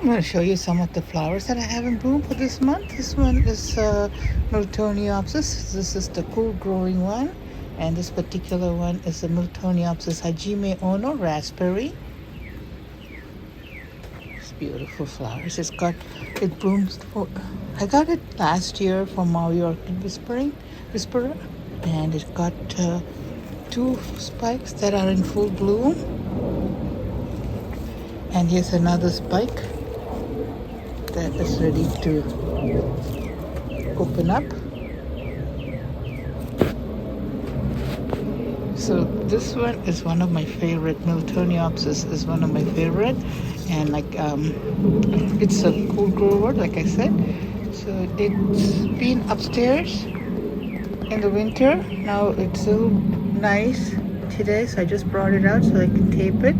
I'm going to show you some of the flowers that I have in bloom for this month. This one is Miltoniopsis. This is the cool growing one. And this particular one is the Miltoniopsis Hajime Ono Raspberry. It's beautiful flowers. It blooms. I got it last year from Maui Orchid Whisperer. And it got 2 spikes that are in full bloom. And here's another spike that is ready to open up. So this one is one of my favorite. Miltoniopsis is one of my favorite, and it's a cool grower, like I said. So it's been upstairs in the winter. Now it's so nice today, so I just brought it out so I can tape it.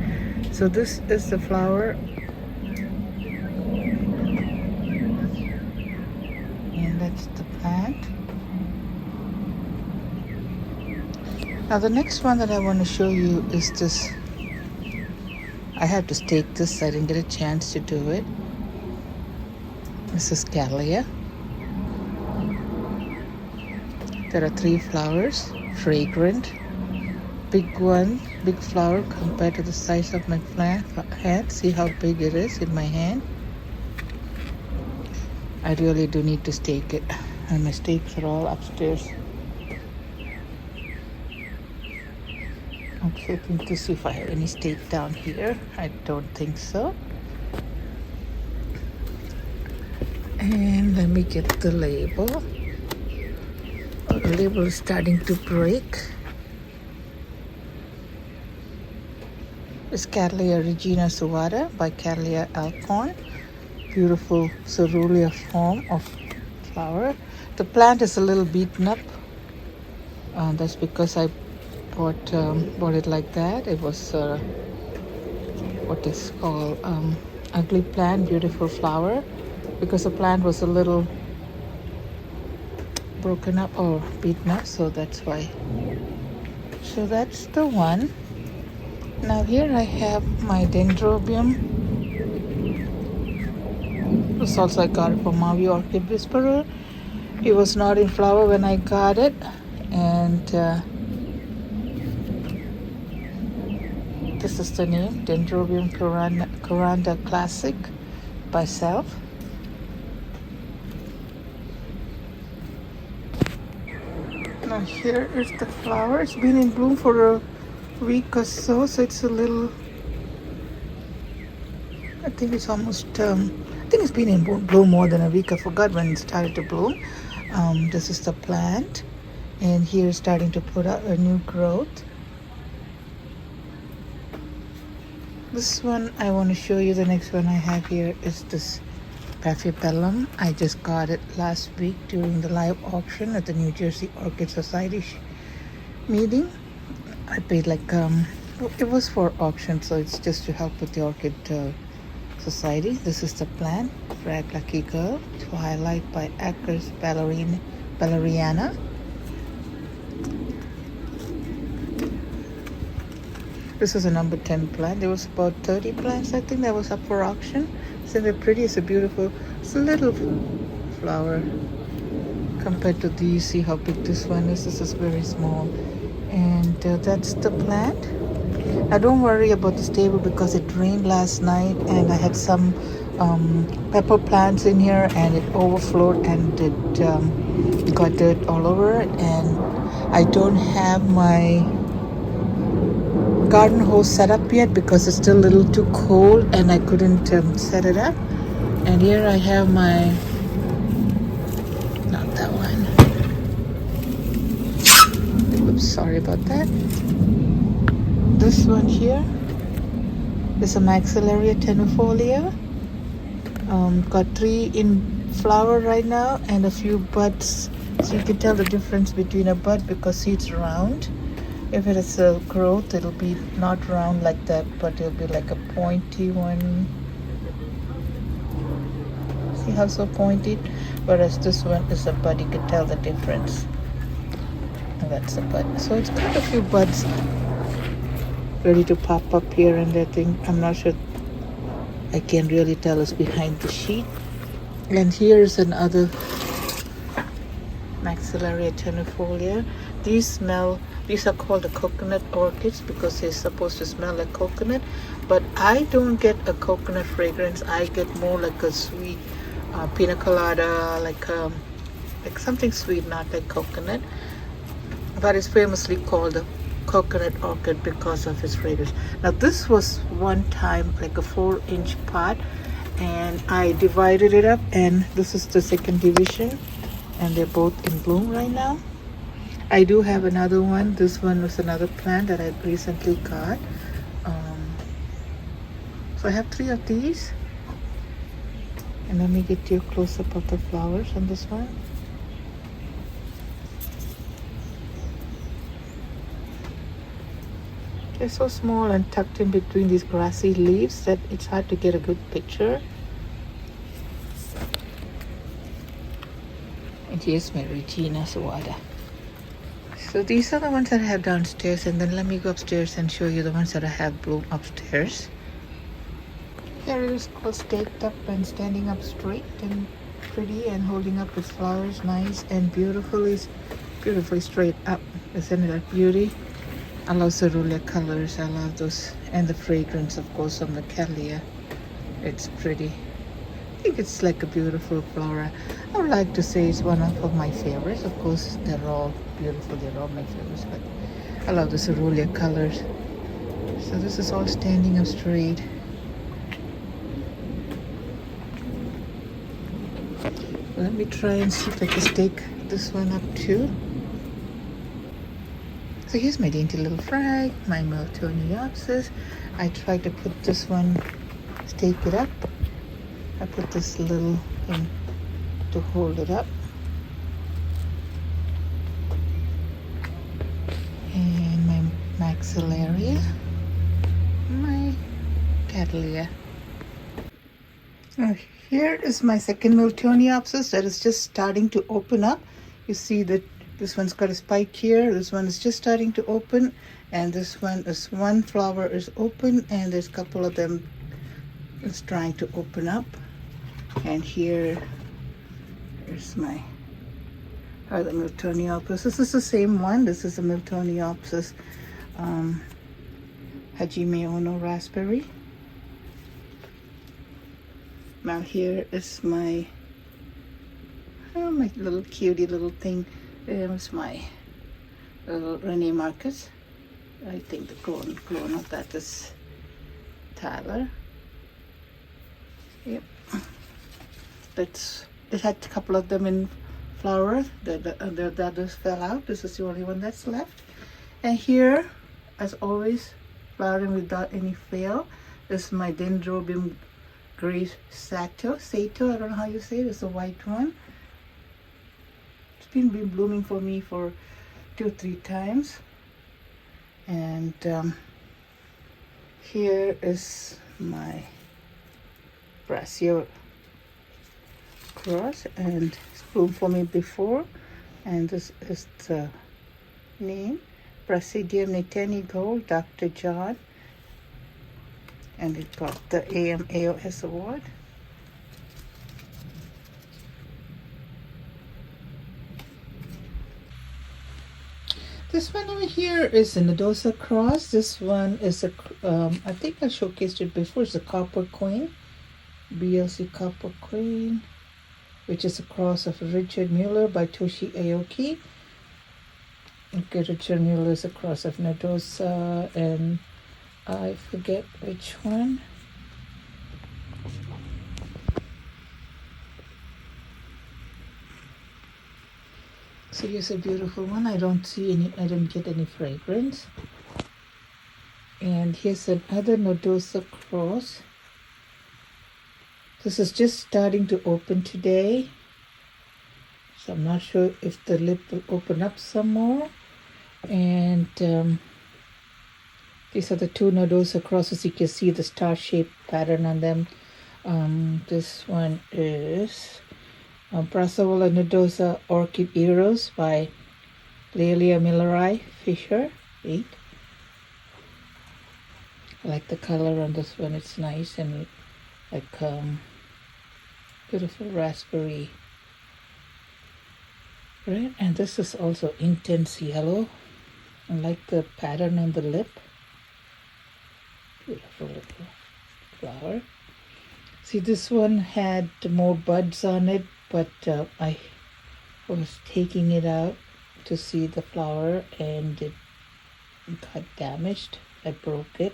So this is the flower, and that's the plant. Now the next one that I want to show you is this. I had to stake this, I didn't get a chance to do it. This is Cattleya. There are 3 flowers, fragrant. Big one, big flower compared to the size of my hand. See how big it is in my hand. I really do need to stake it, and my stakes are all upstairs. I'm checking to see if I have any stake down here. I don't think so. And let me get the label. Oh, the label is starting to break. It's Cattleya Regina Suada by Cattleya Alcorn. Beautiful cerulean form of flower. The plant is a little beaten up. That's because I bought it like that. It was what is called ugly plant, beautiful flower, because the plant was a little broken up or beaten up, so that's why. So that's the one. Now here I have my dendrobium. This also I got it from Maui Orchid Whisperer. It was not in flower when I got it, and this is the name, Dendrobium Coranda Classic by Self. Now here is the flower. It's been in bloom for a week or so, so it's a little, I think it's almost, I think it's been in bloom more than a week. I forgot when it started to bloom. This is the plant, and here it's starting to put out a new growth. This one I want to show you. The next one I have here is this Paphiopellum. I just got it last week during the live auction at the New Jersey Orchid Society meeting. I paid it was for auction, so it's just to help with the Orchid Society. This is the plant, Frag Lucky Girl, Twilight by Acres Balleriana. This is a number 10 plant. There was about 30 plants, I think, that was up for auction. So they're pretty. It's a beautiful, it's a little flower compared to these. See how big this one is. This is very small. And that's the plant. Now don't worry about the stable because it rained last night, and I had some pepper plants in here, and it overflowed, and it got dirt all over it. And I don't have my garden hose set up yet because it's still a little too cold, and I couldn't set it up. And here I have my, not that one. Oops, sorry about that. This one here is a Maxillaria tenuifolia. Got 3 in flower right now and a few buds. So you can tell the difference between a bud because see, it's round. If it is a growth, it'll be not round like that, but it'll be like a pointy one. See how so pointy? Whereas this one is a bud, you can tell the difference. And that's a bud. So it's got a few buds ready to pop up here and there. I'm not sure I can really tell is behind the sheet. And here's another Maxillaria tenuifolia. These are called the coconut orchids because they're supposed to smell like coconut, but I don't get a coconut fragrance. I get more like a sweet pina colada, like something sweet, not like coconut. But it's famously called the coconut orchid because of its fragrance. Now this was one time like a 4-inch pot, and I divided it up, and this is the second division, and they're both in bloom right now. I do have another one. This one was another plant that I recently got. So I have 3 of these, and let me get you a close-up of the flowers on this one. They're so small and tucked in between these grassy leaves that it's hard to get a good picture. And here's my Regina Suada. So these are the ones that I have downstairs, and then let me go upstairs and show you the ones that I have bloom upstairs. Here it is all staked up and standing up straight and pretty and holding up its flowers nice and beautifully straight up. Isn't it a beauty? I love cerulean colors. I love those, and the fragrance, of course, on the cattleya. It's pretty. I think it's like a beautiful flora. I would like to say it's one of my favorites. Of course, they're all beautiful. They're all my favorites, but I love the cerulean colors. So this is all standing up straight. Let me try and see if I can stake this one up too. So here's my dainty little frag, my Miltoniopsis. I tried to put this one, stake it up. I put this little thing to hold it up. And my Maxillaria, my Cattleya. Now here is my second Miltoniopsis that is just starting to open up. You see that this one's got a spike here. This one is just starting to open, and this one is one flower is open, and there's a couple of them is trying to open up. And here is my other Miltoniopsis. This is the same one. This is a Miltoniopsis Hajime Ono raspberry. Now here is my my little cutie little thing. There's my little Rene Marcus. I think the clone of that is Tyler. Yep. It had a couple of them in flower. The others fell out. This is the only one that's left. And here, as always, flowering without any fail, is my Dendrobium Gray Sato. I don't know how you say it. It's a white one. It's been blooming for me for 2 or 3 times. And here is my Brasio cross, and it's bloomed for me before. And this is the name, Brasidium Natani Gold, Dr. John. And it got the AMAOS award. This one over here is a Nodosa cross. This one is a, I think I showcased it before. It's a Copper Queen, BLC Copper Queen, which is a cross of Richard Mueller by Toshi Aoki. Okay, Richard Mueller is a cross of Nodosa, and I forget which one. So here's a beautiful one. I don't get any fragrance. And here's another Nodosa cross. This is just starting to open today. So I'm not sure if the lip will open up some more. And these are the 2 Nodosa crosses. You can see the star-shaped pattern on them. This one is Brassavola Nodosa Orchid Eros by Lelia Milleri Fisher 8. I like the color on this one. It's nice and like beautiful raspberry red, and this is also intense yellow. I like the pattern on the lip. Beautiful little flower. See, this one had more buds on it, but I was taking it out to see the flower and it got damaged. I broke it,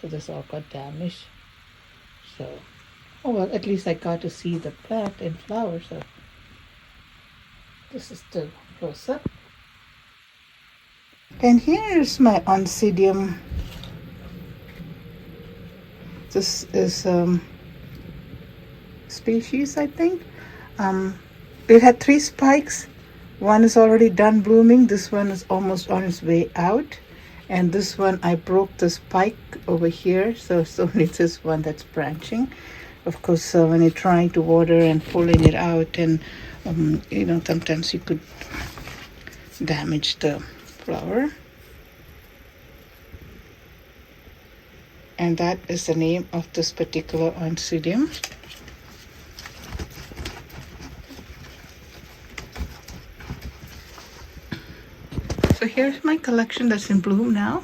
so this all got damaged. So, oh well, at least I got to see the plant and flower. So this is the close up. And here's my oncidium. This is species, I think. It had 3 spikes. One is already done blooming. This one is almost on its way out. And this one, I broke the spike over here. So it's only this one that's branching. Of course, when you're trying to water and pulling it out, and sometimes you could damage the flower. And that is the name of this particular oncidium. So here's my collection that's in bloom now.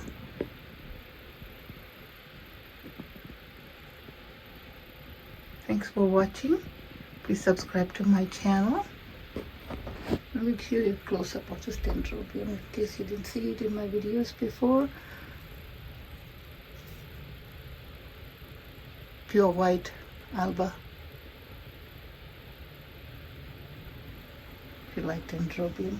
Thanks for watching. Please subscribe to my channel. Let me show you a close-up of this dendrobium in case you didn't see it in my videos before. Pure white alba. If you like dendrobium.